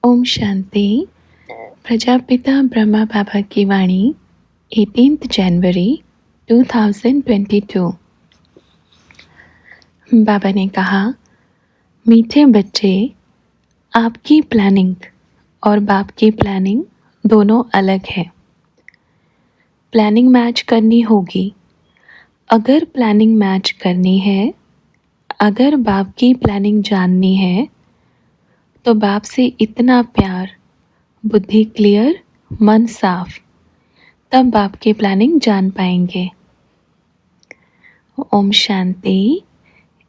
ओम शांति। प्रजापिता ब्रह्मा बाबा की वाणी 18 जनवरी 2022। बाबा ने कहा, मीठे बच्चे, आपकी प्लानिंग और बाप की प्लानिंग दोनों अलग है। प्लानिंग मैच करनी होगी। अगर प्लानिंग मैच करनी है, अगर बाप की प्लानिंग जाननी है, तो बाप से इतना प्यार, बुद्धि क्लियर, मन साफ, तब बाप की प्लानिंग जान पाएंगे। ओम शांति।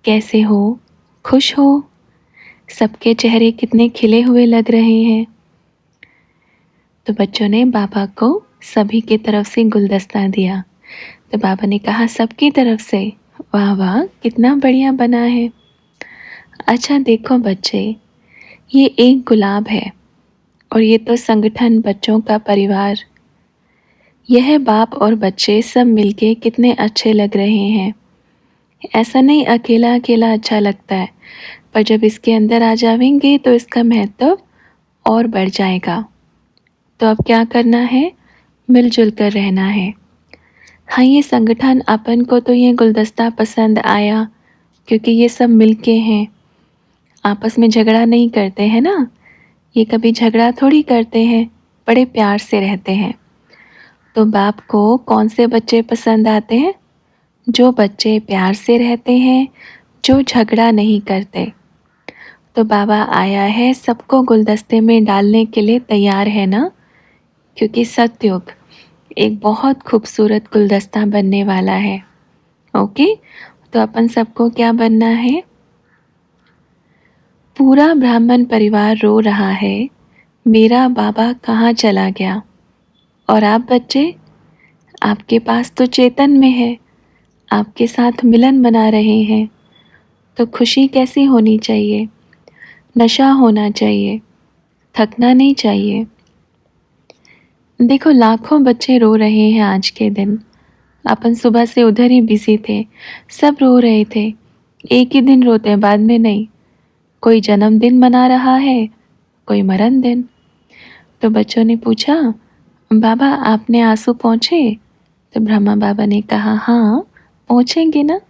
कैसे हो? खुश हो? सबके चेहरे कितने खिले हुए लग रहे हैं। तो बच्चों ने बाबा को सभी की तरफ से गुलदस्ता दिया। तो बाबा ने कहा, सबकी तरफ से? वाह वाह, कितना बढ़िया बना है। अच्छा देखो बच्चे, ये एक गुलाब है और ये तो संगठन, बच्चों का परिवार। यह बाप और बच्चे सब मिलके कितने अच्छे लग रहे हैं। ऐसा नहीं अकेला अकेला अच्छा लगता है, पर जब इसके अंदर आ जाएंगे तो इसका महत्व और बढ़ जाएगा। तो अब क्या करना है? मिलजुल कर रहना है। हाँ, ये संगठन, अपन को तो ये गुलदस्ता पसंद आया क्योंकि ये सब मिलके हैं। आपस में झगड़ा नहीं करते हैं ना, ये कभी झगड़ा थोड़ी करते हैं, बड़े प्यार से रहते हैं। तो बाप को कौन से बच्चे पसंद आते हैं? जो बच्चे प्यार से रहते हैं, जो झगड़ा नहीं करते। तो बाबा आया है सबको गुलदस्ते में डालने के लिए तैयार है ना, क्योंकि सतयुग एक बहुत खूबसूरत गुलदस्ता बनने वाला है। ओके, तो अपन सबको क्या बनना है? पूरा ब्राह्मण परिवार रो रहा है, मेरा बाबा कहाँ चला गया। और आप बच्चे, आपके पास तो चेतन में है, आपके साथ मिलन बना रहे हैं। तो खुशी कैसी होनी चाहिए? नशा होना चाहिए, थकना नहीं चाहिए। देखो, लाखों बच्चे रो रहे हैं आज के दिन। अपन सुबह से उधर ही बिजी थे, सब रो रहे थे। एक ही दिन रोते हैं, बाद में नहीं। कोई जन्मदिन मना रहा है, कोई मरण दिन। तो बच्चों ने पूछा, बाबा आपने आंसू पोंछे? तो ब्रह्मा बाबा ने कहा, हाँ पोंछेंगे ना,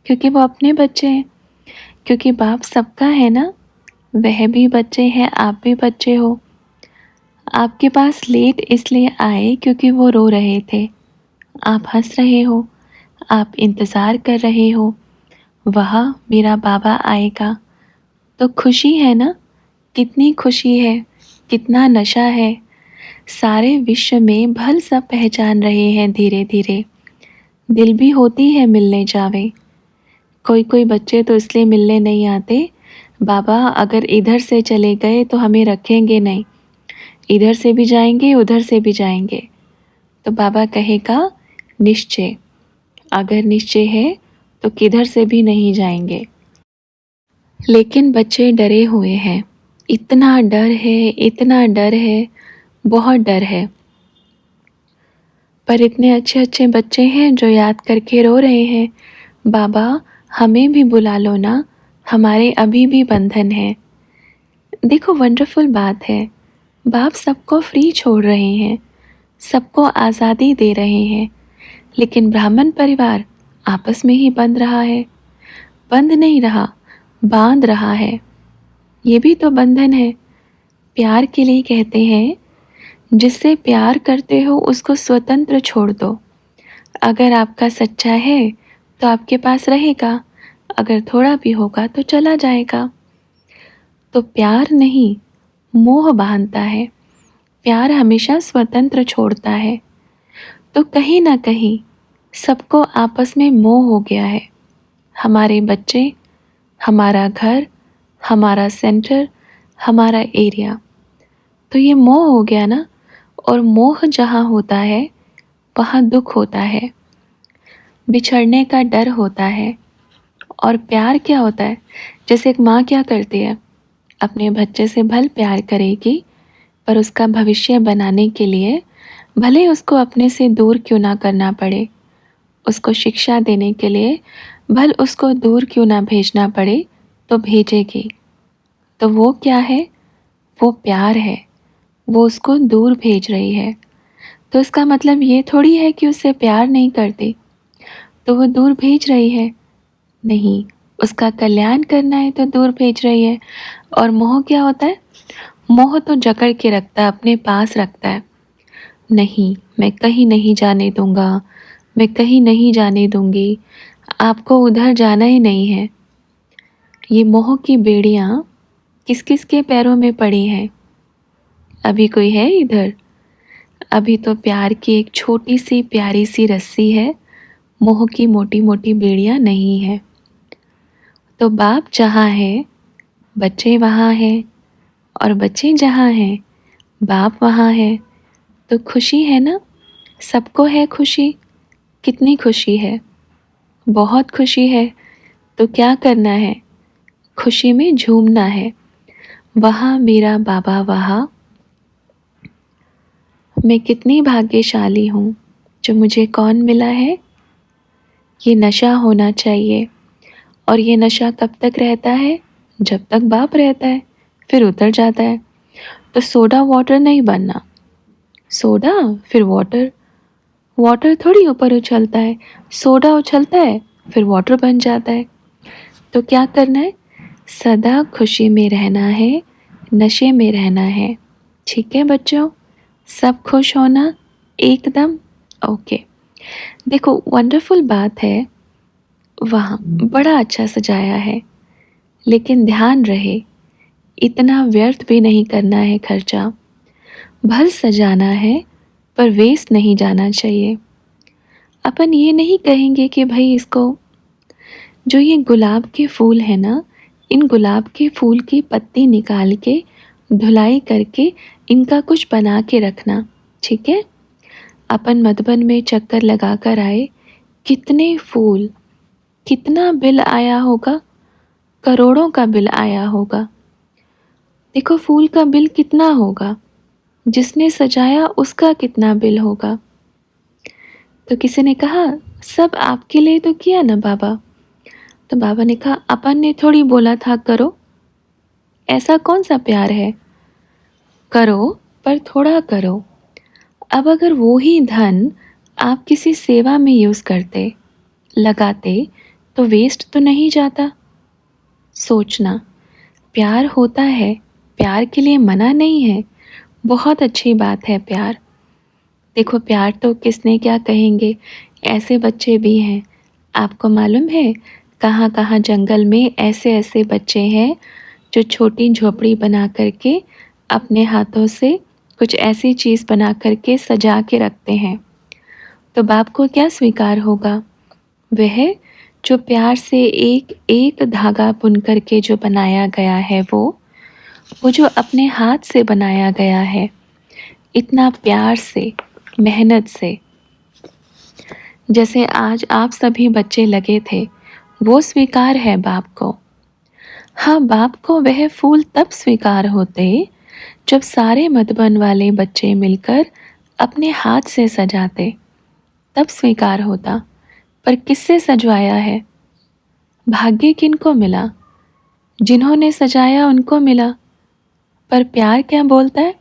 क्योंकि वो अपने बच्चे हैं। क्योंकि बाप सबका है ना, वह भी बच्चे हैं, आप भी बच्चे हो। आपके पास लेट इसलिए आए क्योंकि वो रो रहे थे। आप हंस रहे हो, आप इंतज़ार कर रहे हो, वह मेरा बाबा आएगा। तो खुशी है ना, कितनी खुशी है, कितना नशा है। सारे विश्व में भल सब पहचान रहे हैं धीरे धीरे। दिल भी होती है मिलने जावे। कोई कोई बच्चे तो इसलिए मिलने नहीं आते, बाबा अगर इधर से चले गए तो हमें रखेंगे नहीं, इधर से भी जाएंगे उधर से भी जाएंगे। तो बाबा कहेगा, निश्चय, अगर निश्चय है तो किधर से भी नहीं जाएंगे। लेकिन बच्चे डरे हुए हैं, इतना डर है, इतना डर है, बहुत डर है। पर इतने अच्छे अच्छे बच्चे हैं जो याद करके रो रहे हैं, बाबा हमें भी बुला लो ना, हमारे अभी भी बंधन है। देखो, वंडरफुल बात है, बाप सबको फ्री छोड़ रहे हैं, सबको आज़ादी दे रहे हैं। लेकिन ब्राह्मण परिवार आपस में ही बंध रहा है। बंध नहीं रहा, बांध रहा है। ये भी तो बंधन है। प्यार के लिए कहते हैं, जिससे प्यार करते हो उसको स्वतंत्र छोड़ दो। अगर आपका सच्चा है तो आपके पास रहेगा, अगर थोड़ा भी होगा तो चला जाएगा। तो प्यार नहीं, मोह बांधता है। प्यार हमेशा स्वतंत्र छोड़ता है। तो कहीं ना कहीं सबको आपस में मोह हो गया है। हमारे बच्चे, हमारा घर, हमारा सेंटर, हमारा एरिया। तो ये मोह हो गया ना, और मोह जहाँ होता है वहाँ दुख होता है, बिछड़ने का डर होता है। और प्यार क्या होता है? जैसे एक माँ क्या करती है, अपने बच्चे से भल प्यार करेगी, पर उसका भविष्य बनाने के लिए भले उसको अपने से दूर क्यों ना करना पड़े, उसको शिक्षा देने के लिए भल उसको दूर क्यों ना भेजना पड़े, तो भेजेगी। तो वो क्या है? वो प्यार है, वो उसको दूर भेज रही है। तो इसका मतलब ये थोड़ी है कि उसे प्यार नहीं करती तो वो दूर भेज रही है। नहीं, उसका कल्याण करना है तो दूर भेज रही है। और मोह क्या होता है? मोह तो जकड़ के रखता है, अपने पास रखता है। नहीं, मैं कहीं नहीं जाने दूंगा, मैं कहीं नहीं जाने दूंगी, आपको उधर जाना ही नहीं है। ये मोह की बेड़ियां किस किस के पैरों में पड़ी हैं? अभी कोई है इधर? अभी तो प्यार की एक छोटी सी प्यारी सी रस्सी है, मोह की मोटी मोटी बेड़ियां नहीं है। तो बाप जहाँ है बच्चे वहाँ हैं, और बच्चे जहाँ हैं बाप वहाँ है। तो खुशी है ना? सबको है खुशी। कितनी खुशी है? बहुत खुशी है। तो क्या करना है? खुशी में झूमना है। वहाँ मेरा बाबा वहाँ। मैं कितनी भाग्यशाली हूँ जो मुझे कौन मिला है। ये नशा होना चाहिए। और ये नशा कब तक रहता है? जब तक बाप रहता है, फिर उतर जाता है। तो सोडा वाटर नहीं बनना। सोडा फिर वाटर, वाटर थोड़ी ऊपर उछलता है, सोडा उछलता है फिर वाटर बन जाता है। तो क्या करना है? सदा खुशी में रहना है, नशे में रहना है। ठीक है बच्चों, सब खुश होना एकदम। ओके, देखो वंडरफुल बात है, वहाँ बड़ा अच्छा सजाया है, लेकिन ध्यान रहे इतना व्यर्थ भी नहीं करना है खर्चा। भल सजाना है पर वेस्ट नहीं जाना चाहिए। अपन ये नहीं कहेंगे कि भाई इसको, जो ये गुलाब के फूल है ना, इन गुलाब के फूल की पत्ती निकाल के धुलाई करके इनका कुछ बना के रखना। ठीक है, अपन मधुबन में चक्कर लगा कर आए, कितने फूल, कितना बिल आया होगा, करोड़ों का बिल आया होगा। देखो फूल का बिल कितना होगा, जिसने सजाया उसका कितना बिल होगा। तो किसी ने कहा सब आपके लिए तो किया ना बाबा। तो बाबा ने कहा अपन ने थोड़ी बोला था करो, ऐसा कौन सा प्यार है? करो पर थोड़ा करो। अब अगर वो ही धन आप किसी सेवा में यूज़ करते, लगाते, तो वेस्ट तो नहीं जाता। सोचना, प्यार होता है, प्यार के लिए मना नहीं है, बहुत अच्छी बात है प्यार। देखो प्यार तो किसने क्या कहेंगे, ऐसे बच्चे भी हैं। आपको मालूम है कहाँ कहाँ जंगल में ऐसे ऐसे बच्चे हैं जो छोटी झोपड़ी बना करके अपने हाथों से कुछ ऐसी चीज़ बना करके सजा के रखते हैं। तो बाप को क्या स्वीकार होगा? वह जो प्यार से एक एक धागा बुन करके जो बनाया गया है, वो जो अपने हाथ से बनाया गया है, इतना प्यार से, मेहनत से, जैसे आज आप सभी बच्चे लगे थे, वो स्वीकार है बाप को। हाँ, बाप को वह फूल तब स्वीकार होते जब सारे मधुबन वाले बच्चे मिलकर अपने हाथ से सजाते, तब स्वीकार होता। पर किससे सजवाया है? भाग्य किनको मिला? जिन्होंने सजाया उनको मिला। पर प्यार क्या बोलता है?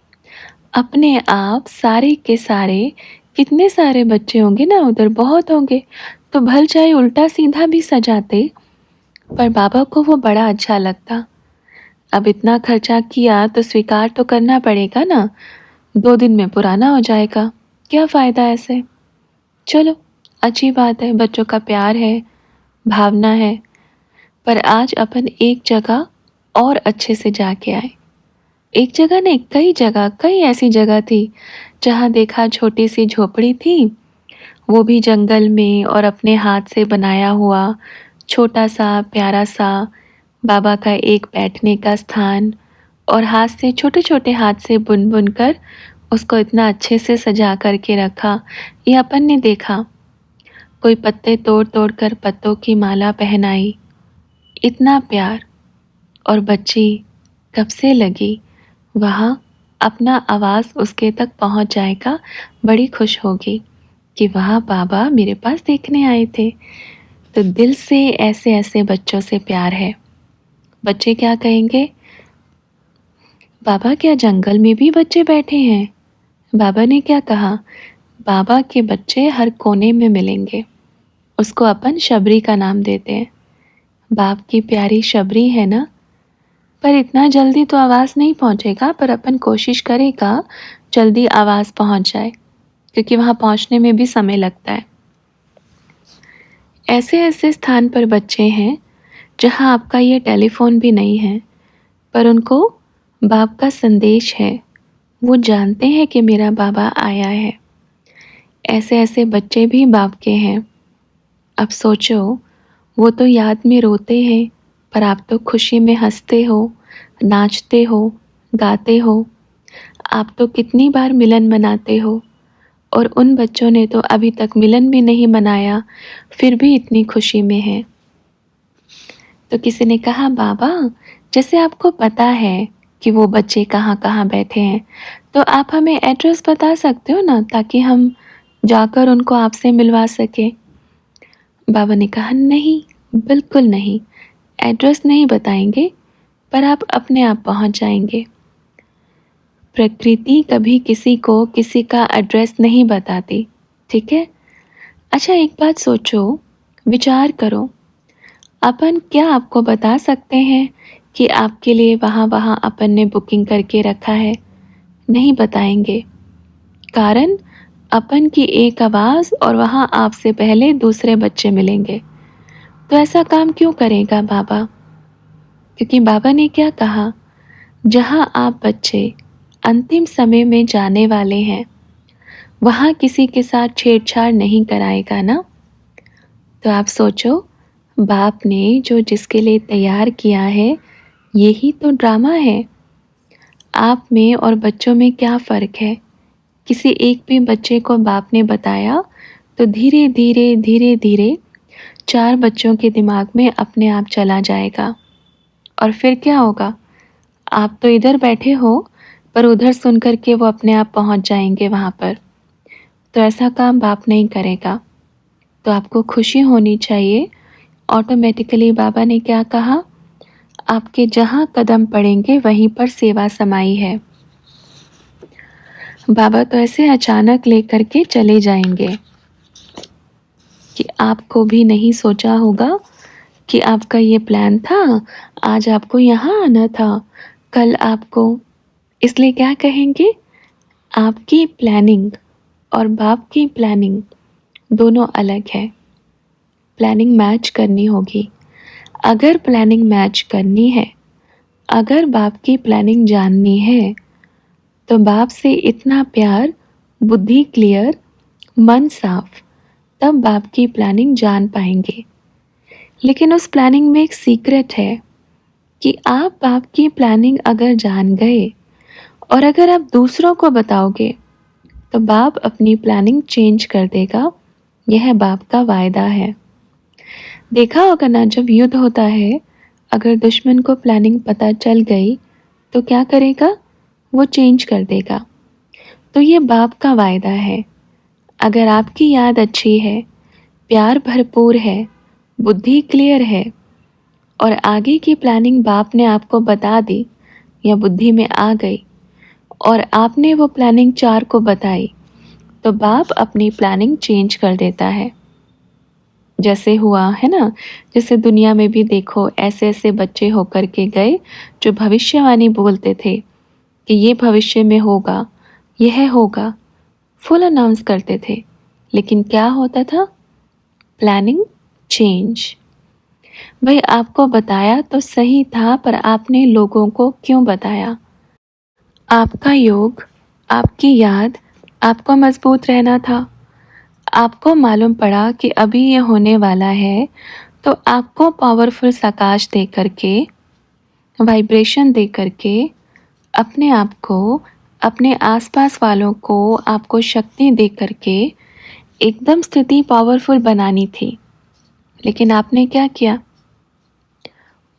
अपने आप सारे के सारे, कितने सारे बच्चे होंगे ना उधर, बहुत होंगे, तो भल चाहे उल्टा सीधा भी सजाते, पर बाबा को वो बड़ा अच्छा लगता। अब इतना खर्चा किया तो स्वीकार तो करना पड़ेगा ना, 2 दिन में पुराना हो जाएगा, क्या फ़ायदा ऐसे। चलो अच्छी बात है, बच्चों का प्यार है, भावना है। पर आज अपन एक जगह और अच्छे से जाके आए। एक जगह नहीं, कई जगह, कई ऐसी जगह थी जहाँ देखा छोटी सी झोपड़ी थी, वो भी जंगल में, और अपने हाथ से बनाया हुआ छोटा सा प्यारा सा बाबा का एक बैठने का स्थान, और हाथ से छोटे छोटे हाथ से बुन बुन कर उसको इतना अच्छे से सजा करके रखा। ये अपन ने देखा। कोई पत्ते तोड़ तोड़ कर पत्तों की माला पहनाई, इतना प्यार। और बच्ची कब से लगी वहाँ, अपना आवाज़ उसके तक पहुँच जाएगा, बड़ी खुश होगी कि वहाँ बाबा मेरे पास देखने आए थे। तो दिल से ऐसे ऐसे बच्चों से प्यार है। बच्चे क्या कहेंगे? बाबा क्या जंगल में भी बच्चे बैठे हैं? बाबा ने क्या कहा? बाबा के बच्चे हर कोने में मिलेंगे। उसको अपन शबरी का नाम देते हैं। बाप की प्यारी शबरी है ना? पर इतना जल्दी तो आवाज़ नहीं पहुंचेगा, पर अपन कोशिश करेगा जल्दी आवाज़ पहुंच जाए, क्योंकि वहाँ पहुंचने में भी समय लगता है। ऐसे ऐसे स्थान पर बच्चे हैं जहाँ आपका ये टेलीफोन भी नहीं है, पर उनको बाप का संदेश है। वो जानते हैं कि मेरा बाबा आया है। ऐसे ऐसे बच्चे भी बाप के हैं। अब सोचो, वो तो याद में रोते हैं, पर आप तो खुशी में हंसते हो, नाचते हो, गाते हो। आप तो कितनी बार मिलन मनाते हो, और उन बच्चों ने तो अभी तक मिलन भी नहीं मनाया, फिर भी इतनी खुशी में है। तो किसी ने कहा, बाबा जैसे आपको पता है कि वो बच्चे कहाँ कहाँ बैठे हैं, तो आप हमें एड्रेस बता सकते हो ना, ताकि हम जाकर उनको आपसे मिलवा सकें। बाबा ने कहा, नहीं, बिल्कुल नहीं, एड्रेस नहीं बताएंगे, पर आप अपने आप पहुंच जाएंगे। प्रकृति कभी किसी को किसी का एड्रेस नहीं बताती, ठीक है? अच्छा, एक बात सोचो, विचार करो, अपन क्या आपको बता सकते हैं कि आपके लिए वहाँ वहाँ अपन ने बुकिंग करके रखा है? नहीं बताएंगे। कारण अपन की एक आवाज़ और वहाँ आपसे पहले दूसरे बच्चे मिलेंगे। तो ऐसा काम क्यों करेगा बाबा? क्योंकि बाबा ने क्या कहा, जहाँ आप बच्चे अंतिम समय में जाने वाले हैं, वहाँ किसी के साथ छेड़छाड़ नहीं कराएगा ना। तो आप सोचो, बाप ने जो जिसके लिए तैयार किया है, यही तो ड्रामा है। आप में और बच्चों में क्या फ़र्क है? किसी एक भी बच्चे को बाप ने बताया तो धीरे धीरे धीरे धीरे 4 बच्चों के दिमाग में अपने आप चला जाएगा। और फिर क्या होगा? आप तो इधर बैठे हो, पर उधर सुन कर के वो अपने आप पहुंच जाएंगे वहाँ पर। तो ऐसा काम बाप नहीं करेगा। तो आपको खुशी होनी चाहिए। ऑटोमेटिकली बाबा ने क्या कहा, आपके जहाँ कदम पड़ेंगे वहीं पर सेवा समाई है। बाबा तो ऐसे अचानक लेकर के चले जाएंगे कि आपको भी नहीं सोचा होगा कि आपका ये प्लान था, आज आपको यहाँ आना था, कल आपको। इसलिए क्या कहेंगे, आपकी प्लानिंग और बाप की प्लानिंग दोनों अलग है। प्लानिंग मैच करनी होगी। अगर प्लानिंग मैच करनी है, अगर बाप की प्लानिंग जाननी है, तो बाप से इतना प्यार, बुद्धि क्लियर, मन साफ, तब बाप की प्लानिंग जान पाएंगे। लेकिन उस प्लानिंग में एक सीक्रेट है कि आप बाप की प्लानिंग अगर जान गए और अगर आप दूसरों को बताओगे, तो बाप अपनी प्लानिंग चेंज कर देगा। यह बाप का वायदा है। देखा होगा ना, जब युद्ध होता है, अगर दुश्मन को प्लानिंग पता चल गई तो क्या करेगा, वो चेंज कर देगा। तो ये बाप का वायदा है। अगर आपकी याद अच्छी है, प्यार भरपूर है, बुद्धि क्लियर है, और आगे की प्लानिंग बाप ने आपको बता दी या बुद्धि में आ गई, और आपने वो प्लानिंग 4 को बताई, तो बाप अपनी प्लानिंग चेंज कर देता है। जैसे हुआ है ना, जैसे दुनिया में भी देखो, ऐसे ऐसे बच्चे होकर के गए जो भविष्यवाणी बोलते थे कि ये भविष्य में होगा, यह होगा, फुल अनाउंस करते थे। लेकिन क्या होता था, प्लानिंग चेंज। भाई आपको बताया तो सही था, पर आपने लोगों को क्यों बताया? आपका योग, आपकी याद, आपको मजबूत रहना था। आपको मालूम पड़ा कि अभी ये होने वाला है, तो आपको पावरफुल प्रकाश दे करके, वाइब्रेशन दे करके, अपने आप को, अपने आसपास वालों को आपको शक्ति दे करके एकदम स्थिति पावरफुल बनानी थी। लेकिन आपने क्या किया?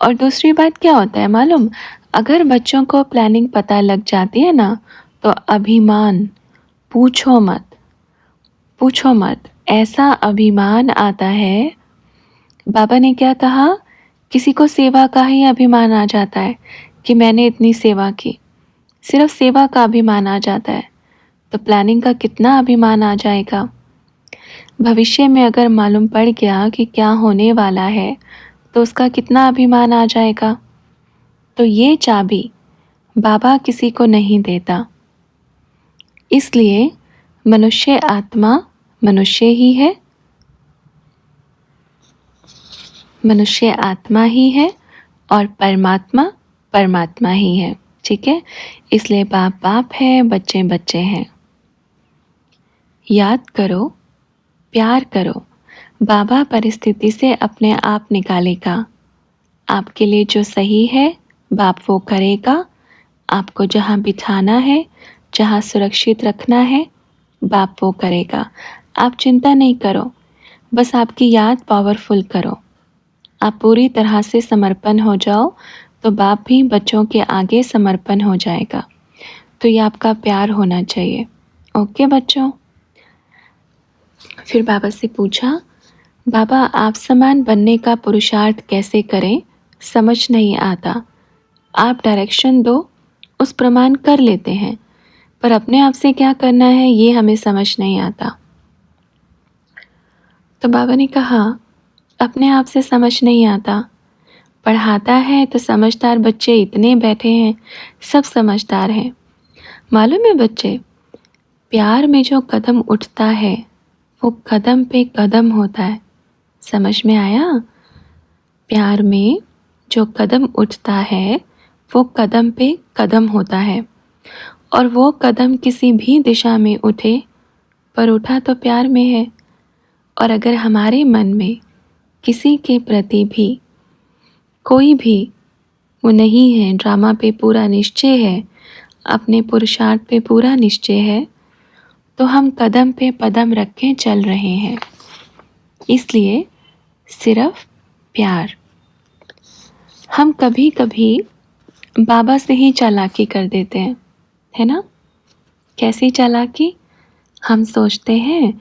और दूसरी बात क्या होता है मालूम, अगर बच्चों को प्लानिंग पता लग जाती है ना, तो अभिमान, पूछो मत, पूछो मत, ऐसा अभिमान आता है। बाबा ने क्या कहा, किसी को सेवा का ही अभिमान आ जाता है कि मैंने इतनी सेवा की। सिर्फ सेवा का अभिमान आ जाता है तो प्लानिंग का कितना अभिमान आ जाएगा। भविष्य में अगर मालूम पड़ गया कि क्या होने वाला है तो उसका कितना अभिमान आ जाएगा। तो ये चाबी बाबा किसी को नहीं देता। इसलिए मनुष्य आत्मा मनुष्य ही है, मनुष्य आत्मा ही है और परमात्मा परमात्मा ही है। ठीक है, इसलिए बाप बाप है, बच्चे बच्चे हैं। याद करो, प्यार करो, बाबा परिस्थिति से अपने आप निकालेगा। आपके लिए जो सही है बाप वो करेगा। आपको जहाँ बिठाना है, जहाँ सुरक्षित रखना है, बाप वो करेगा। आप चिंता नहीं करो, बस आपकी याद पावरफुल करो। आप पूरी तरह से समर्पण हो जाओ तो बाप भी बच्चों के आगे समर्पण हो जाएगा। तो ये आपका प्यार होना चाहिए। ओके बच्चों। फिर बाबा से पूछा, बाबा आप समान बनने का पुरुषार्थ कैसे करें, समझ नहीं आता। आप डायरेक्शन दो, उस प्रमाण कर लेते हैं, पर अपने आप से क्या करना है ये हमें समझ नहीं आता। तो बाबा ने कहा, अपने आप से समझ नहीं आता। पढ़ाता है तो समझदार बच्चे इतने बैठे हैं, सब समझदार हैं। मालूम है बच्चे, प्यार में जो कदम उठता है वो कदम पे कदम होता है। समझ में आया? प्यार में जो कदम उठता है वो कदम पे कदम होता है, और वो कदम किसी भी दिशा में उठे पर उठा तो प्यार में है। और अगर हमारे मन में किसी के प्रति भी कोई भी वो नहीं है, ड्रामा पे पूरा निश्चय है, अपने पुरुषार्थ पे पूरा निश्चय है, तो हम कदम पे कदम रख के चल रहे हैं। इसलिए सिर्फ प्यार। हम कभी कभी बाबा से ही चालाकी कर देते हैं, है ना? कैसी चालाकी? हम सोचते हैं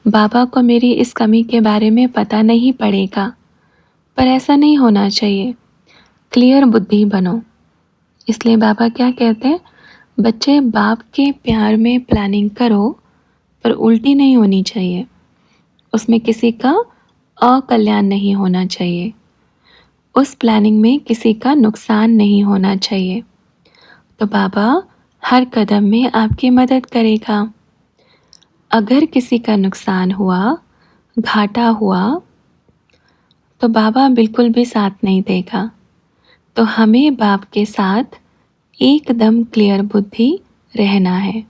बाबा को मेरी इस कमी के बारे में पता नहीं पड़ेगा, पर ऐसा नहीं होना चाहिए। क्लियर बुद्धि बनो। इसलिए बाबा क्या कहते हैं, बच्चे बाप के प्यार में प्लानिंग करो, पर उल्टी नहीं होनी चाहिए। उसमें किसी का अकल्याण नहीं होना चाहिए, उस प्लानिंग में किसी का नुकसान नहीं होना चाहिए। तो बाबा हर कदम में आपकी मदद करेगा। अगर किसी का नुकसान हुआ, घाटा हुआ, तो बाबा बिल्कुल भी साथ नहीं देगा। तो हमें बाप के साथ एकदम क्लियर बुद्धि रहना है।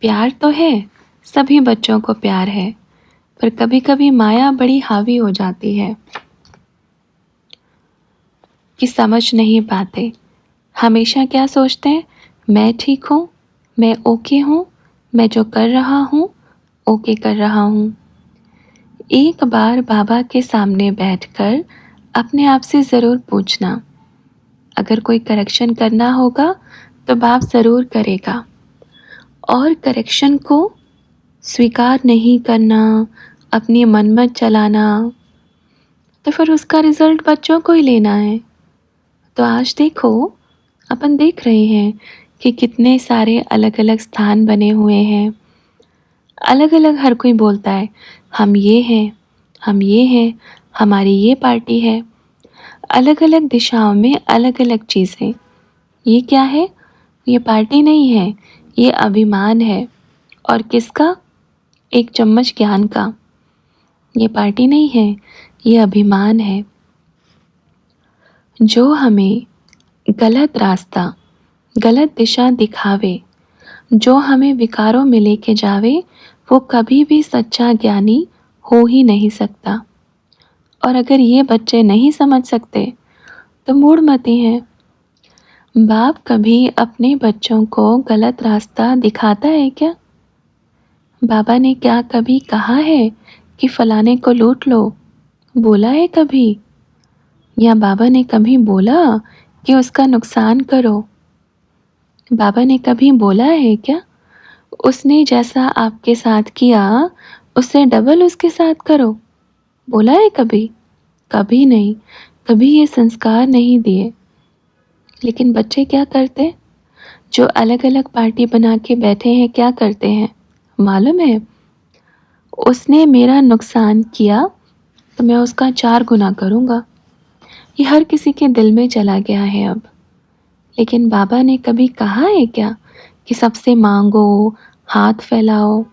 प्यार तो है, सभी बच्चों को प्यार है, पर कभी कभी माया बड़ी हावी हो जाती है कि समझ नहीं पाते। हमेशा क्या सोचते हैं, मैं ठीक हूँ, मैं ओके हूँ, मैं जो कर रहा हूँ ओके कर रहा हूँ। एक बार बाबा के सामने बैठकर अपने आप से ज़रूर पूछना, अगर कोई करेक्शन करना होगा तो बाप ज़रूर करेगा। और करेक्शन को स्वीकार नहीं करना, अपनी मनमत चलाना, तो फिर उसका रिज़ल्ट बच्चों को ही लेना है। तो आज देखो, अपन देख रहे हैं कि कितने सारे अलग अलग स्थान बने हुए हैं। अलग अलग हर कोई बोलता है, हम ये हैं, हम ये हैं, हमारी ये पार्टी है। अलग अलग दिशाओं में अलग अलग चीज़ें। ये क्या है? ये पार्टी नहीं है, ये अभिमान है। और किसका? एक चम्मच ज्ञान का। ये पार्टी नहीं है, ये अभिमान है। जो हमें गलत रास्ता, गलत दिशा दिखावे, जो हमें विकारों में लेके जावे, वो कभी भी सच्चा ज्ञानी हो ही नहीं सकता। और अगर ये बच्चे नहीं समझ सकते तो मूढ़मती हैं। बाप कभी अपने बच्चों को गलत रास्ता दिखाता है क्या? बाबा ने क्या कभी कहा है कि फलाने को लूट लो? बोला है कभी? या बाबा ने कभी बोला कि उसका नुकसान करो? बाबा ने कभी बोला है क्या, उसने जैसा आपके साथ किया उससे डबल उसके साथ करो? बोला है कभी? कभी नहीं, कभी ये संस्कार नहीं दिए। लेकिन बच्चे क्या करते? जो अलग अलग पार्टी बना के बैठे हैं क्या करते हैं मालूम है? उसने मेरा नुकसान किया तो मैं उसका 4 गुना करूँगा। ये हर किसी के दिल में चला गया है अब। लेकिन बाबा ने कभी कहा है क्या कि सबसे मांगो, हाथ फैलाओ?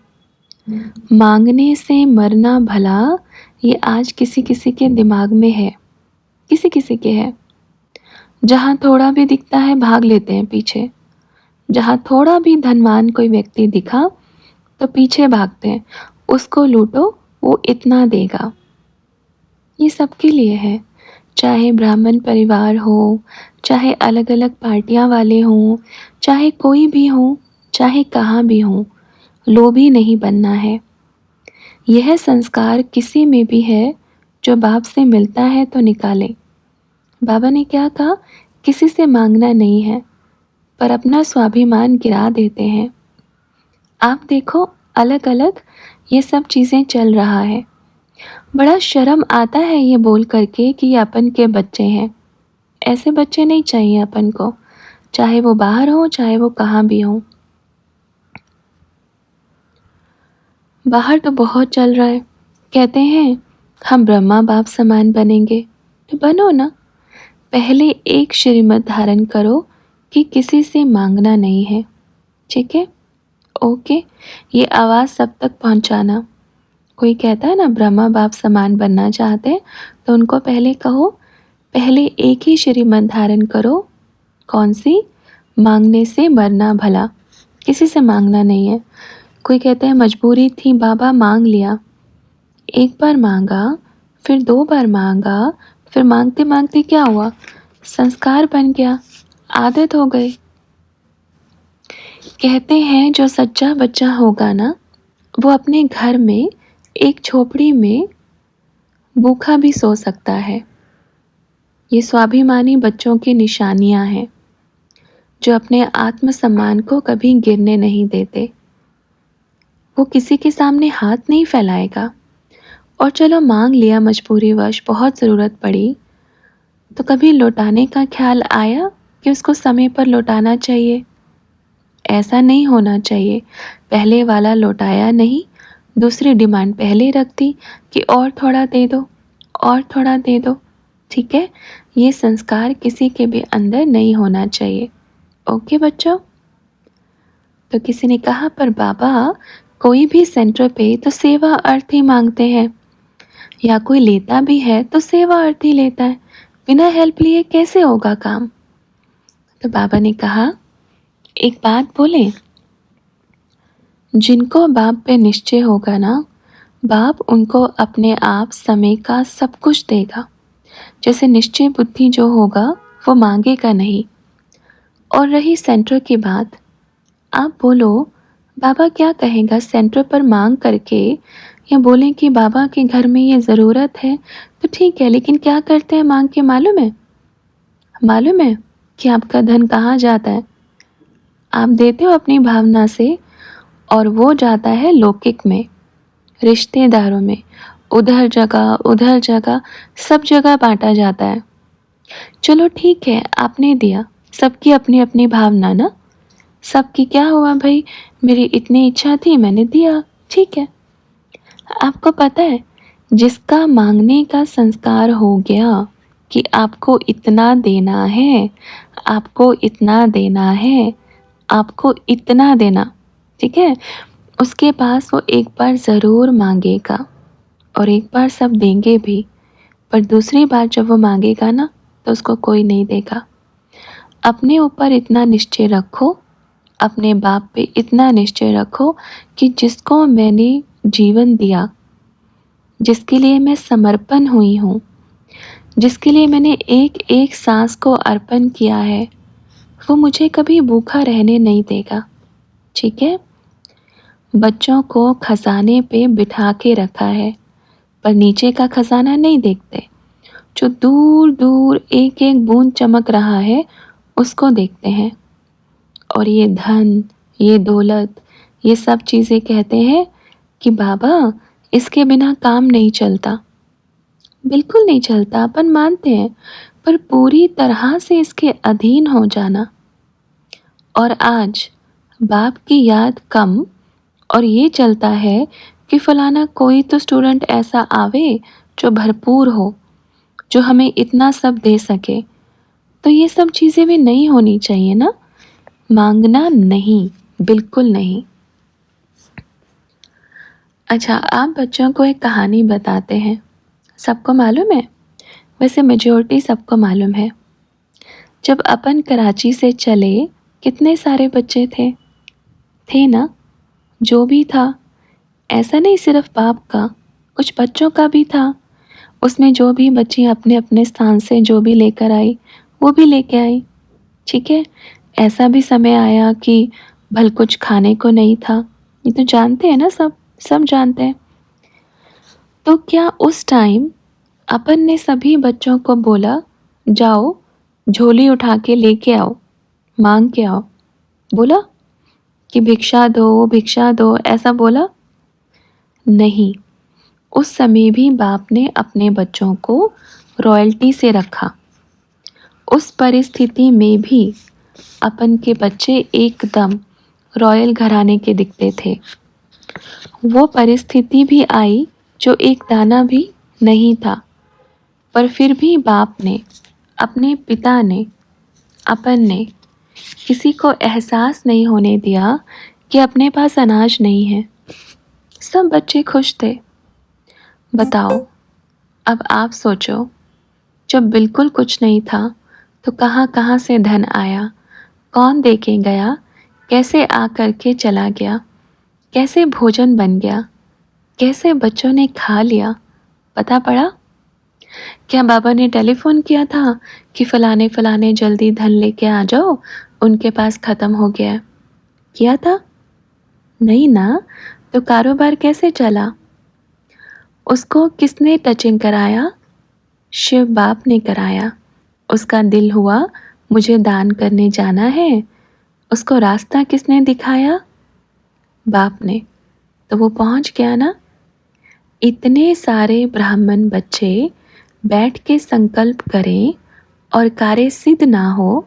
मांगने से मरना भला, ये आज किसी किसी के दिमाग में है, किसी किसी के है। जहाँ थोड़ा भी दिखता है भाग लेते हैं पीछे। जहाँ थोड़ा भी धनवान कोई व्यक्ति दिखा तो पीछे भागते हैं, उसको लूटो, वो इतना देगा। ये सबके लिए है, चाहे ब्राह्मण परिवार हो, चाहे अलग अलग पार्टियां वाले हों, चाहे कोई भी हो, चाहे कहाँ भी हो, लोभी नहीं बनना है। यह संस्कार किसी में भी है, जो बाप से मिलता है तो निकाले। बाबा ने क्या कहा? किसी से मांगना नहीं है, पर अपना स्वाभिमान गिरा देते हैं। आप देखो अलग अलग ये सब चीज़ें चल रहा है। बड़ा शर्म आता है ये बोल करके कि ये अपन के बच्चे हैं। ऐसे बच्चे नहीं चाहिए अपन को, चाहे वो बाहर हो, चाहे वो कहाँ भी हो। बाहर तो बहुत चल रहा है, कहते हैं हम ब्रह्मा बाप समान बनेंगे, तो बनो ना। पहले एक श्रीमत धारण करो कि किसी से मांगना नहीं है, ठीक है? ओके, ये आवाज़ सब तक पहुंचाना। कोई कहता है ना ब्रह्मा बाप समान बनना चाहते हैं, तो उनको पहले कहो, पहले एक ही श्रीमत धारण करो। कौन सी? मांगने से मरना भला, किसी से मांगना नहीं है। कोई कहते हैं मजबूरी थी बाबा, मांग लिया। एक बार मांगा, फिर 2 बार मांगा, फिर मांगते मांगते क्या हुआ? संस्कार बन गया, आदत हो गई। कहते हैं जो सच्चा बच्चा होगा ना, वो अपने घर में एक झोपड़ी में भूखा भी सो सकता है। ये स्वाभिमानी बच्चों की निशानियां हैं, जो अपने आत्मसम्मान को कभी गिरने नहीं देते। वो किसी के सामने हाथ नहीं फैलाएगा। और चलो मांग लिया मजबूरीवश, बहुत ज़रूरत पड़ी, तो कभी लौटाने का ख्याल आया कि उसको समय पर लौटाना चाहिए? ऐसा नहीं होना चाहिए। पहले वाला लौटाया नहीं, दूसरी डिमांड पहले रख दी कि और थोड़ा दे दो, और थोड़ा दे दो। ठीक है? ये संस्कार किसी के भी अंदर नहीं होना चाहिए। ओके बच्चों? तो किसी ने कहा पर बाबा कोई भी सेंटर पे तो सेवा अर्थ ही मांगते हैं, या कोई लेता भी है तो सेवा अर्थ ही लेता है, बिना हेल्प लिए कैसे होगा काम? तो बाबा ने कहा एक बात बोले, जिनको बाप पे निश्चय होगा ना, बाप उनको अपने आप समय का सब कुछ देगा। जैसे निश्चय बुद्धि जो होगा वो मांगेगा नहीं। और रही सेंटर की बात, आप बोलो बाबा क्या कहेगा सेंटर पर मांग करके, या बोलें कि बाबा के घर में ये ज़रूरत है तो ठीक है, लेकिन क्या करते हैं मांग के मालूम है? मालूम है कि आपका धन कहाँ जाता है? आप देते हो अपनी भावना से, और वो जाता है लौकिक में, रिश्तेदारों में, उधर जगह सब जगह बांटा जाता है। चलो ठीक है, आपने दिया, सबकी अपनी अपनी भावना ना, सबकी क्या हुआ भाई, मेरी इतनी इच्छा थी मैंने दिया, ठीक है। आपको पता है जिसका मांगने का संस्कार हो गया कि आपको इतना देना है, आपको इतना देना है, आपको इतना देना, ठीक है, उसके पास वो एक बार ज़रूर मांगेगा, और एक बार सब देंगे भी, पर दूसरी बार जब वो मांगेगा ना तो उसको कोई नहीं देगा। अपने ऊपर इतना निश्चय रखो, अपने बाप पे इतना निश्चय रखो कि जिसको मैंने जीवन दिया, जिसके लिए मैं समर्पण हुई हूँ, जिसके लिए मैंने एक एक सांस को अर्पण किया है, वो मुझे कभी भूखा रहने नहीं देगा। ठीक है? बच्चों को खजाने पे बिठा के रखा है, पर नीचे का खजाना नहीं देखते। जो दूर दूर एक एक बूंद चमक रहा है उसको देखते हैं। और ये धन, ये दौलत, ये सब चीज़ें कहते हैं कि बाबा इसके बिना काम नहीं चलता। बिल्कुल नहीं चलता, अपन मानते हैं, पर पूरी तरह से इसके अधीन हो जाना, और आज बाप की याद कम और ये चलता है कि फलाना कोई तो स्टूडेंट ऐसा आवे जो भरपूर हो, जो हमें इतना सब दे सके। तो ये सब चीज़ें भी नहीं होनी चाहिए ना। मांगना नहीं, बिल्कुल नहीं। अच्छा, आप बच्चों को एक कहानी बताते हैं, सबको मालूम है, वैसे मेजॉरिटी सबको मालूम है। जब अपन कराची से चले कितने सारे बच्चे थे ना। जो भी था, ऐसा नहीं सिर्फ बाप का, कुछ बच्चों का भी था। उसमें जो भी बच्ची अपने अपने स्थान से जो भी लेकर आई वो भी लेके आई। ठीक है, ऐसा भी समय आया कि भल कुछ खाने को नहीं था। ये तो जानते हैं ना, सब सब जानते हैं। तो क्या उस टाइम अपन ने सभी बच्चों को बोला जाओ झोली उठा के लेके आओ, मांग के आओ? बोला कि भिक्षा दो, ऐसा बोला? नहीं। उस समय भी बाप ने अपने बच्चों को रॉयल्टी से रखा। उस परिस्थिति में भी अपन के बच्चे एकदम रॉयल घराने के दिखते थे। वो परिस्थिति भी आई जो एक दाना भी नहीं था, पर फिर भी बाप ने, अपने पिता ने, अपन ने किसी को एहसास नहीं होने दिया कि अपने पास अनाज नहीं है। सब बच्चे खुश थे। बताओ, अब आप सोचो, जब बिल्कुल कुछ नहीं था तो कहाँ कहाँ से धन आया, कौन दे के गया, कैसे आ कर के चला गया, कैसे भोजन बन गया, कैसे बच्चों ने खा लिया, पता पड़ा? क्या बाबा ने टेलीफोन किया था कि फलाने फलाने जल्दी धन लेके आ जाओ, उनके पास ख़त्म हो गया? किया था? नहीं ना। तो कारोबार कैसे चला? उसको किसने टचिंग कराया? शिव बाप ने कराया। उसका दिल हुआ मुझे दान करने जाना है, उसको रास्ता किसने दिखाया? बाप ने। तो वो पहुंच गया ना। इतने सारे ब्राह्मण बच्चे बैठ के संकल्प करें और कार्य सिद्ध ना हो,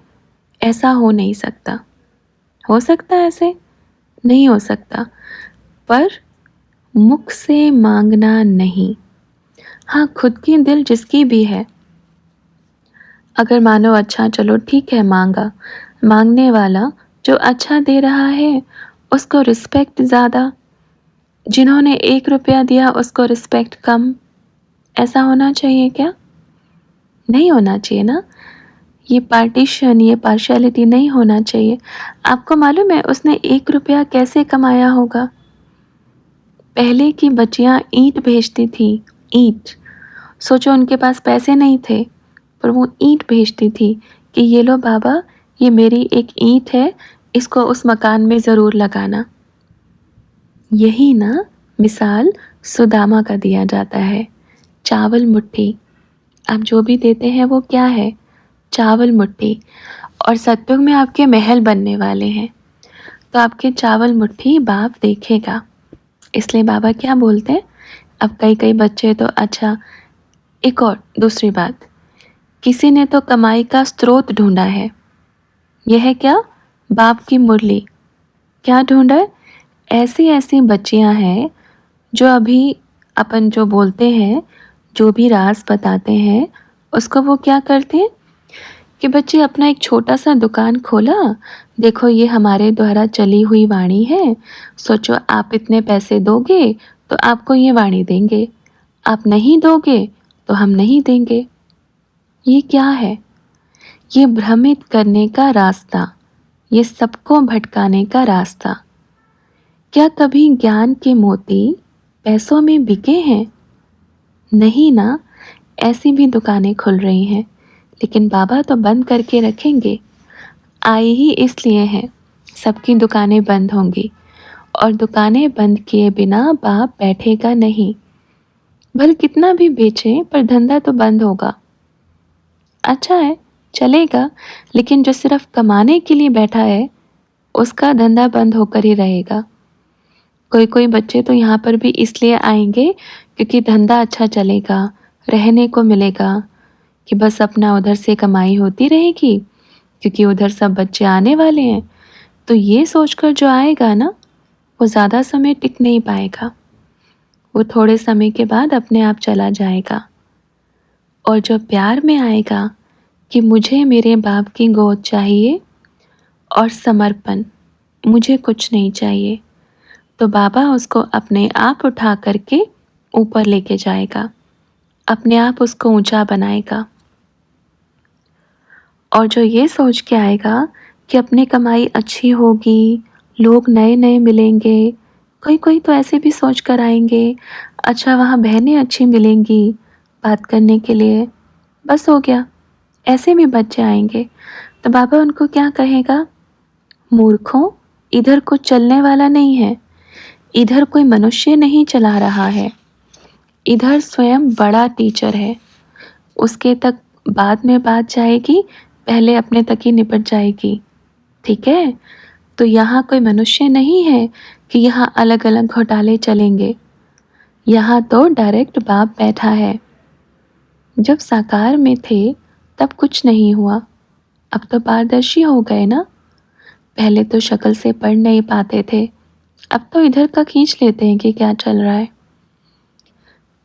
ऐसा हो नहीं सकता। हो सकता है ऐसे? नहीं हो सकता। पर मुख से मांगना नहीं। हाँ, खुद की दिल जिसकी भी है, अगर मानो अच्छा चलो ठीक है मांगा, मांगने वाला जो अच्छा दे रहा है उसको रिस्पेक्ट ज़्यादा, जिन्होंने 1 रुपया दिया उसको रिस्पेक्ट कम, ऐसा होना चाहिए क्या? नहीं होना चाहिए ना। ये पार्टीशन, ये पार्शियलिटी नहीं होना चाहिए। आपको मालूम है उसने 1 रुपया कैसे कमाया होगा? पहले की बच्चियां ईंट भेजती थी, ईंट। सोचो उनके पास पैसे नहीं थे, पर वो ईंट भेजती थी कि ये लो बाबा, ये मेरी एक ईंट है, इसको उस मकान में ज़रूर लगाना। यही ना मिसाल सुदामा का दिया जाता है। चावल मुट्ठी, आप जो भी देते हैं वो क्या है? चावल मुट्ठी। और सत्युग में आपके महल बनने वाले हैं, तो आपके चावल मुट्ठी बाप देखेगा। इसलिए बाबा क्या बोलते हैं, अब कई कई बच्चे तो अच्छा, एक और दूसरी बात, किसी ने तो कमाई का स्रोत ढूंढा है। यह है क्या? बाप की मुरली। क्या ढूंढा है? ऐसी ऐसी बच्चियां हैं जो अभी अपन जो बोलते हैं, जो भी राज बताते हैं, उसको वो क्या करते हैं कि बच्चे अपना एक छोटा सा दुकान खोला, देखो ये हमारे द्वारा चली हुई वाणी है, सोचो आप इतने पैसे दोगे तो आपको ये वाणी देंगे, आप नहीं दोगे तो हम नहीं देंगे। ये क्या है? ये भ्रमित करने का रास्ता, ये सबको भटकाने का रास्ता। क्या कभी ज्ञान के मोती पैसों में बिके हैं? नहीं ना। ऐसी भी दुकानें खुल रही हैं, लेकिन बाबा तो बंद करके रखेंगे। आए ही इसलिए हैं, सबकी दुकानें बंद होंगी, और दुकानें बंद किए बिना बाप बैठेगा नहीं। भल कितना भी बेचें पर धंधा तो बंद होगा। अच्छा है, चलेगा, लेकिन जो सिर्फ कमाने के लिए बैठा है उसका धंधा बंद होकर ही रहेगा। कोई कोई बच्चे तो यहाँ पर भी इसलिए आएंगे क्योंकि धंधा अच्छा चलेगा, रहने को मिलेगा, कि बस अपना उधर से कमाई होती रहेगी, क्योंकि उधर सब बच्चे आने वाले हैं। तो ये सोचकर जो आएगा ना, वो ज़्यादा समय टिक नहीं पाएगा। वो थोड़े समय के बाद अपने आप चला जाएगा। और जो प्यार में आएगा कि मुझे मेरे बाप की गोद चाहिए और समर्पण, मुझे कुछ नहीं चाहिए, तो बाबा उसको अपने आप उठा करके ऊपर लेके जाएगा, अपने आप उसको ऊंचा बनाएगा। और जो ये सोच के आएगा कि अपनी कमाई अच्छी होगी, लोग नए नए मिलेंगे, कोई कोई तो ऐसे भी सोच कर आएंगे, अच्छा वहाँ बहनें अच्छी मिलेंगी बात करने के लिए, बस हो गया, ऐसे भी बच्चे आएंगे। तो बाबा उनको क्या कहेगा, मूर्खों, इधर कुछ चलने वाला नहीं है, इधर कोई मनुष्य नहीं चला रहा है, इधर स्वयं बड़ा टीचर है, उसके तक बाद में बात जाएगी, पहले अपने तक ही निपट जाएगी, ठीक है। तो यहाँ कोई मनुष्य नहीं है कि यहाँ अलग अलग घोटाले चलेंगे, यहाँ तो डायरेक्ट बाप बैठा है। जब साकार में थे तब कुछ नहीं हुआ, अब तो पारदर्शी हो गए ना। पहले तो शक्ल से पढ़ नहीं पाते थे, अब तो इधर का खींच लेते हैं कि क्या चल रहा है।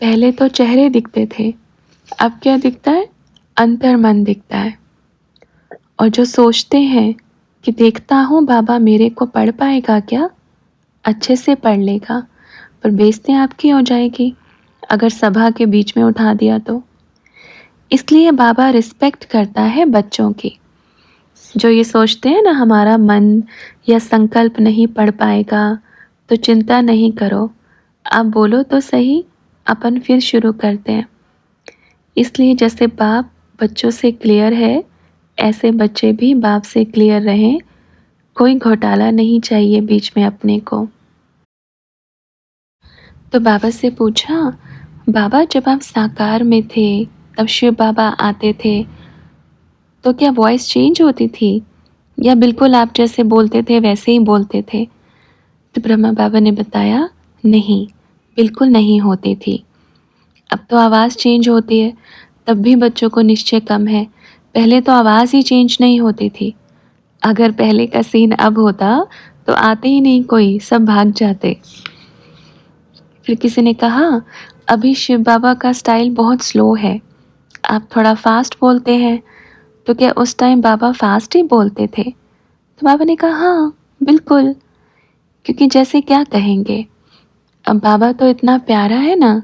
पहले तो चेहरे दिखते थे, अब क्या दिखता है, अंतर्मन दिखता है। और जो सोचते हैं कि देखता हूँ बाबा मेरे को पढ़ पाएगा क्या, अच्छे से पढ़ लेगा, पर बेइज्जती आपकी हो जाएगी अगर सभा के बीच में उठा दिया तो। इसलिए बाबा रिस्पेक्ट करता है बच्चों की। जो ये सोचते हैं ना हमारा मन या संकल्प नहीं पढ़ पाएगा, तो चिंता नहीं करो, आप बोलो तो सही, अपन फिर शुरू करते हैं। इसलिए जैसे बाप बच्चों से क्लियर है, ऐसे बच्चे भी बाप से क्लियर रहें, कोई घोटाला नहीं चाहिए बीच में अपने को। तो बाबा से पूछा, बाबा जब आप साकार में थे तब शिव बाबा आते थे तो क्या वॉइस चेंज होती थी या बिल्कुल आप जैसे बोलते थे वैसे ही बोलते थे? तो ब्रह्मा बाबा ने बताया, नहीं, बिल्कुल नहीं होती थी। अब तो आवाज़ चेंज होती है, तब भी बच्चों को निश्चय कम है, पहले तो आवाज़ ही चेंज नहीं होती थी। अगर पहले का सीन अब होता तो आते ही नहीं कोई, सब भाग जाते। फिर किसी ने कहा, अभी शिव बाबा का स्टाइल बहुत स्लो है, आप थोड़ा फास्ट बोलते हैं, तो क्या उस टाइम बाबा फास्ट ही बोलते थे? तो बाबा ने कहा, हाँ बिल्कुल, क्योंकि जैसे क्या कहेंगे, अब बाबा तो इतना प्यारा है ना।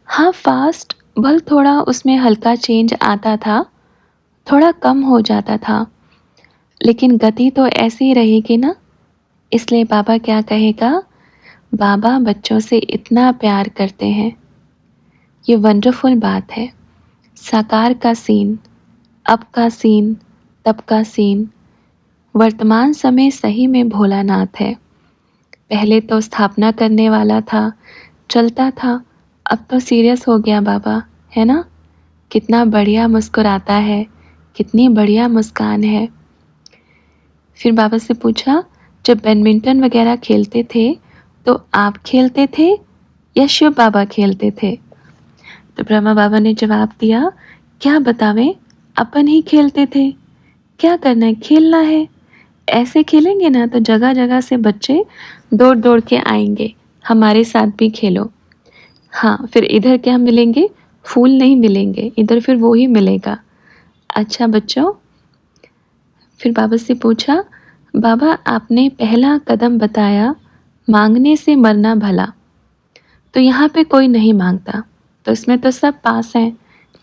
हाँ फास्ट बल थोड़ा उसमें हल्का चेंज आता था, थोड़ा कम हो जाता था, लेकिन गति तो ऐसी ही रहेगी ना। इसलिए बाबा क्या कहेगा, बाबा बच्चों से इतना प्यार करते हैं। ये वंडरफुल बात है। साकार का सीन, अब का सीन, तब का सीन, वर्तमान समय सही में भोलानाथ है। पहले तो स्थापना करने वाला था, चलता था, अब तो सीरियस हो गया बाबा, है ना। कितना बढ़िया मुस्कुराता है, कितनी बढ़िया मुस्कान है। फिर बाबा से पूछा, जब बैडमिंटन वगैरह खेलते थे तो आप खेलते थे या शिव बाबा खेलते थे? तो ब्रह्मा बाबा ने जवाब दिया, क्या बतावें, अपन ही खेलते थे, क्या करना है, खेलना है। ऐसे खेलेंगे ना तो जगह जगह से बच्चे दौड़ दौड़ के आएंगे, हमारे साथ भी खेलो। हाँ फिर इधर क्या मिलेंगे, फूल नहीं मिलेंगे, इधर फिर वो ही मिलेगा। अच्छा बच्चों, फिर बाबा से पूछा, बाबा आपने पहला कदम बताया, मांगने से मरना भला, तो यहाँ पे कोई नहीं मांगता, तो इसमें तो सब पास हैं,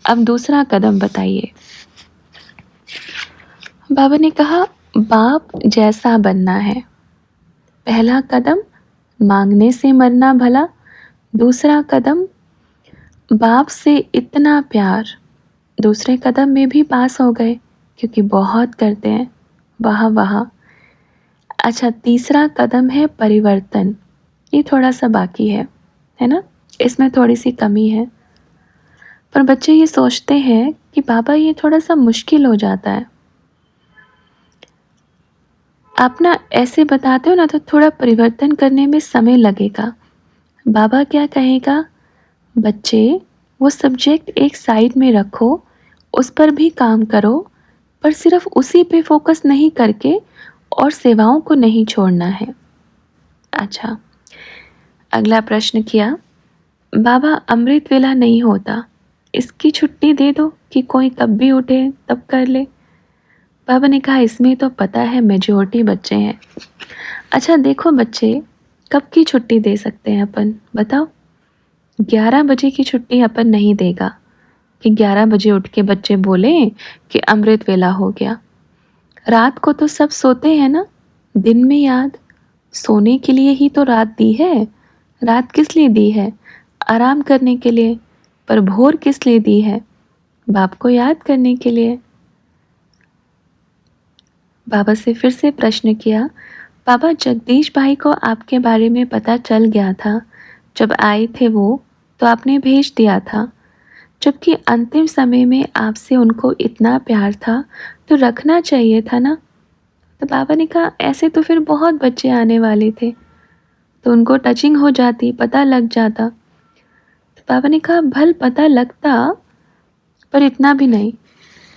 अब दूसरा कदम बताइए। बाबा ने कहा, बाप जैसा बनना है। पहला कदम मांगने से मरना भला, दूसरा कदम बाप से इतना प्यार, दूसरे कदम में भी पास हो गए क्योंकि बहुत करते हैं, वाह वाह। अच्छा तीसरा कदम है परिवर्तन, ये थोड़ा सा बाकी है ना, इसमें थोड़ी सी कमी है। पर बच्चे ये सोचते हैं कि बाबा ये थोड़ा सा मुश्किल हो जाता है, आप ना ऐसे बताते हो ना तो थोड़ा परिवर्तन करने में समय लगेगा। बाबा क्या कहेगा, बच्चे वो सब्जेक्ट एक साइड में रखो, उस पर भी काम करो, पर सिर्फ उसी पे फोकस नहीं करके और सेवाओं को नहीं छोड़ना है। अच्छा, अगला प्रश्न किया, बाबा अमृत वेला नहीं होता, इसकी छुट्टी दे दो कि कोई कब भी उठे तब कर ले। बाबा ने कहा, इसमें तो पता है मेजॉरिटी बच्चे हैं। अच्छा देखो बच्चे, कब की छुट्टी दे सकते हैं अपन, बताओ। 11 बजे की छुट्टी अपन नहीं देगा कि 11 बजे उठ के बच्चे बोले कि अमृत वेला हो गया। रात को तो सब सोते हैं ना, दिन में याद। सोने के लिए ही तो रात दी है। रात किस लिए दी है? आराम करने के लिए। पर भोर किस लिए दी है? बाप को याद करने के लिए। बाबा से फिर से प्रश्न किया, बाबा जगदीश भाई को आपके बारे में पता चल गया था, जब आए थे वो तो आपने भेज दिया था, जबकि अंतिम समय में आपसे उनको इतना प्यार था तो रखना चाहिए था ना। तो बाबा ने कहा, ऐसे तो फिर बहुत बच्चे आने वाले थे, तो उनको टचिंग हो जाती, पता लग जाता। तो बाबा ने कहा, भल पता लगता, पर इतना भी नहीं।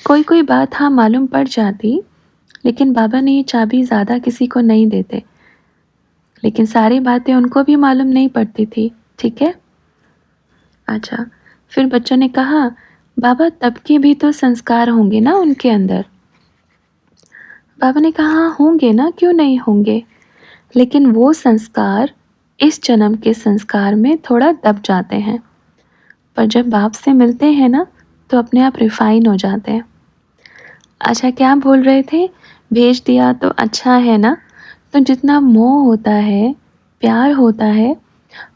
कोई कोई बात हाँ मालूम पड़ जाती, लेकिन बाबा ने ये चाबी ज़्यादा किसी को नहीं देते। लेकिन सारी बातें उनको भी मालूम नहीं पड़ती थी, ठीक है। अच्छा, फिर बच्चों ने कहा, बाबा तब के भी तो संस्कार होंगे ना उनके अंदर। बाबा ने कहा, हाँ होंगे ना, क्यों नहीं होंगे, लेकिन वो संस्कार इस जन्म के संस्कार में थोड़ा दब जाते हैं, पर जब बाप से मिलते हैं ना तो अपने आप रिफाइन हो जाते हैं। अच्छा, क्या बोल रहे थे? भेज दिया तो अच्छा है ना। तो जितना मोह होता है, प्यार होता है,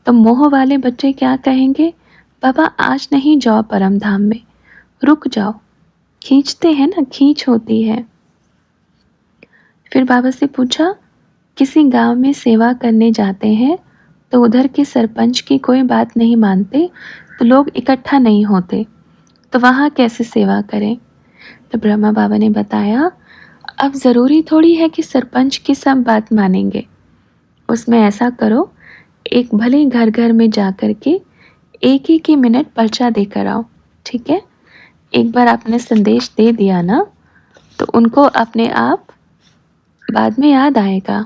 तो मोह वाले बच्चे क्या कहेंगे, बाबा आज नहीं जाओ परम धाम में, रुक जाओ। खींचते हैं ना, खींच होती है। फिर बाबा से पूछा, किसी गांव में सेवा करने जाते हैं तो उधर के सरपंच की कोई बात नहीं मानते, तो लोग इकट्ठा नहीं होते, तो वहाँ कैसे सेवा करें। तो ब्रह्मा बाबा ने बताया, अब ज़रूरी थोड़ी है कि सरपंच की सब बात मानेंगे। उसमें ऐसा करो, एक भले घर घर में जा कर के एक एक ही मिनट पर्चा देकर आओ, ठीक है। एक बार आपने संदेश दे दिया ना, तो उनको अपने आप बाद में याद आएगा।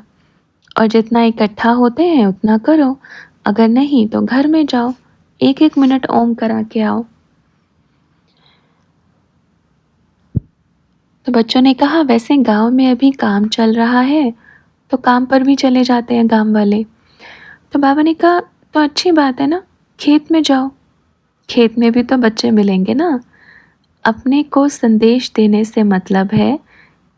और जितना इकट्ठा होते हैं उतना करो, अगर नहीं तो घर में जाओ, एक एक मिनट ओम करा के आओ। तो बच्चों ने कहा, वैसे गांव में अभी काम चल रहा है, तो काम पर भी चले जाते हैं गांव वाले। तो बाबा ने कहा, तो अच्छी बात है ना, खेत में जाओ। खेत में भी तो बच्चे मिलेंगे ना। अपने को संदेश देने से मतलब है,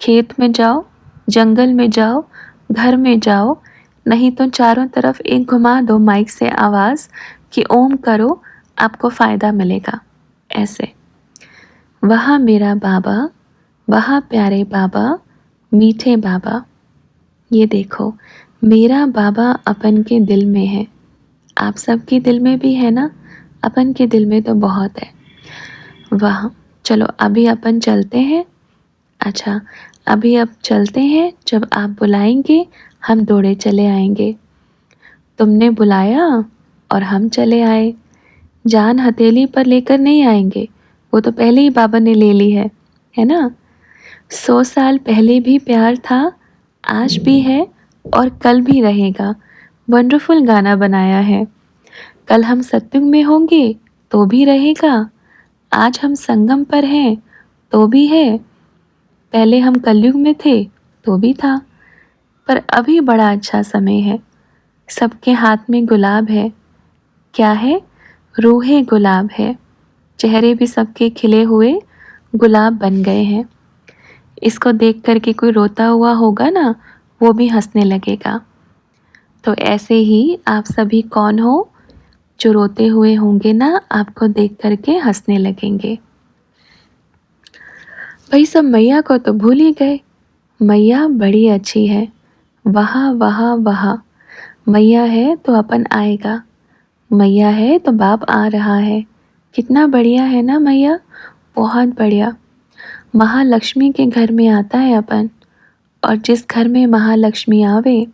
खेत में जाओ, जंगल में जाओ, घर में जाओ, नहीं तो चारों तरफ एक घुमा दो माइक से आवाज़ कि ओम करो, आपको फ़ायदा मिलेगा। ऐसे, वहाँ मेरा बाबा, वहाँ प्यारे बाबा, मीठे बाबा। ये देखो, मेरा बाबा अपन के दिल में है। आप सबके दिल में भी है ना, अपन के दिल में तो बहुत है। वाह, चलो अभी अपन चलते हैं। अच्छा, अभी अब चलते हैं, जब आप बुलाएंगे हम दौड़े चले आएंगे। तुमने बुलाया और हम चले आए। जान हथेली पर लेकर नहीं आएंगे, वो तो पहले ही बाबा ने ले ली है ना। 100 साल पहले भी प्यार था, आज भी है और कल भी रहेगा। वंडरफुल गाना बनाया है। कल हम सत्युग में होंगे तो भी रहेगा, आज हम संगम पर हैं तो भी है, पहले हम कलयुग में थे तो भी था। पर अभी बड़ा अच्छा समय है, सबके हाथ में गुलाब है। क्या है? रूहे गुलाब है। चेहरे भी सबके खिले हुए गुलाब बन गए हैं। इसको देख कर के कोई रोता हुआ होगा ना, वो भी हंसने लगेगा। तो ऐसे ही आप सभी कौन हो जो रोते हुए होंगे ना, आपको देख कर के हंसने लगेंगे। भाई सब मैया को तो भूल ही गए। मैया बड़ी अच्छी है, वहाँ वहाँ वहाँ। मैया है तो अपन आएगा, मैया है तो बाप आ रहा है। कितना बढ़िया है ना मैया, बहुत बढ़िया। महालक्ष्मी के घर में आता है अपन, और जिस घर में महालक्ष्मी आवे,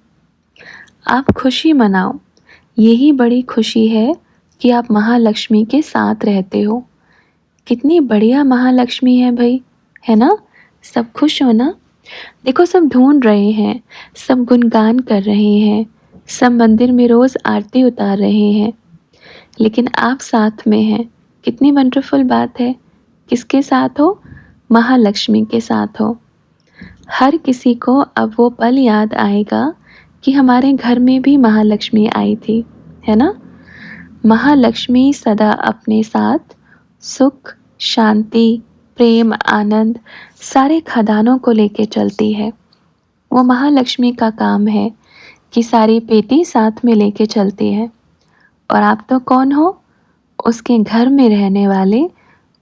आप खुशी मनाओ। यही बड़ी खुशी है कि आप महालक्ष्मी के साथ रहते हो। कितनी बढ़िया महालक्ष्मी है भाई, है ना। सब खुश हो ना। देखो सब ढूंढ रहे हैं, सब गुणगान कर रहे हैं, सब मंदिर में रोज़ आरती उतार रहे हैं, लेकिन आप साथ में हैं। कितनी वंडरफुल बात है। किसके साथ हो? महालक्ष्मी के साथ हो। हर किसी को अब वो पल याद आएगा कि हमारे घर में भी महालक्ष्मी आई थी, है ना? महालक्ष्मी सदा अपने साथ सुख, शांति, प्रेम, आनंद सारे खदानों को लेके चलती है। वो महालक्ष्मी का काम है कि सारी पेटी साथ में लेके चलती है। और आप तो कौन हो? उसके घर में रहने वाले,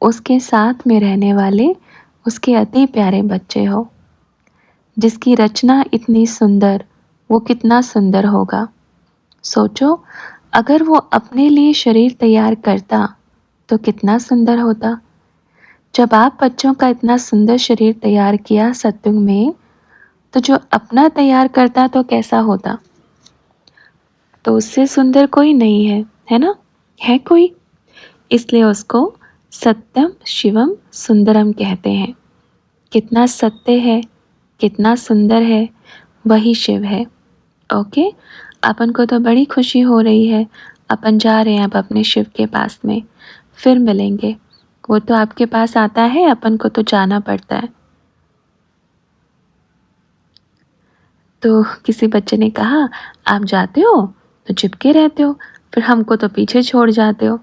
उसके साथ में रहने वाले, उसके अति प्यारे बच्चे हो। जिसकी रचना इतनी सुंदर, वो कितना सुंदर होगा। सोचो, अगर वो अपने लिए शरीर तैयार करता तो कितना सुंदर होता। जब आप बच्चों का इतना सुंदर शरीर तैयार किया सत्युग में, तो जो अपना तैयार करता तो कैसा होता? तो उससे सुंदर कोई नहीं है ना? है कोई? इसलिए उसको सत्यम शिवम सुंदरम कहते हैं। कितना सत्य है, कितना सुंदर है, वही शिव है। ओके, अपन को तो बड़ी खुशी हो रही है। अपन जा रहे हैं अब अपने शिव के पास में, फिर मिलेंगे। वो तो आपके पास आता है, अपन को तो जाना पड़ता है। तो किसी बच्चे ने कहा, आप जाते हो तो चिपके रहते हो, फिर हमको तो पीछे छोड़ जाते हो।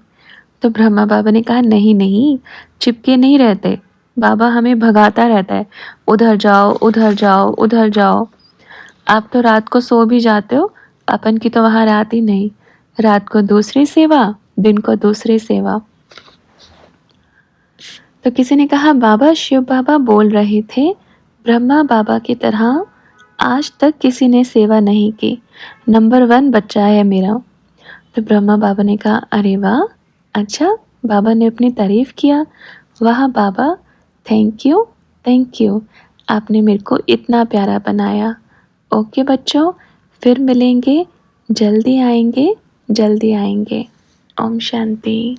तो ब्रह्मा बाबा ने कहा, नहीं नहीं, चिपके नहीं रहते, बाबा हमें भगाता रहता है, उधर जाओ उधर जाओ उधर जाओ। आप तो रात को सो भी जाते हो, अपन की तो वहाँ रात ही नहीं। रात को दूसरी सेवा, दिन को दूसरी सेवा। तो किसी ने कहा, बाबा शिव बाबा बोल रहे थे, ब्रह्मा बाबा की तरह आज तक किसी ने सेवा नहीं की, नंबर 1 बच्चा है मेरा। तो ब्रह्मा बाबा ने कहा, अरे वाह, अच्छा। बाबा ने अपनी तारीफ किया, वाह बाबा, थैंक यू, आपने मेरे को इतना प्यारा बनाया। ओके बच्चों, फिर मिलेंगे, जल्दी आएंगे, जल्दी आएंगे। ओम शांति।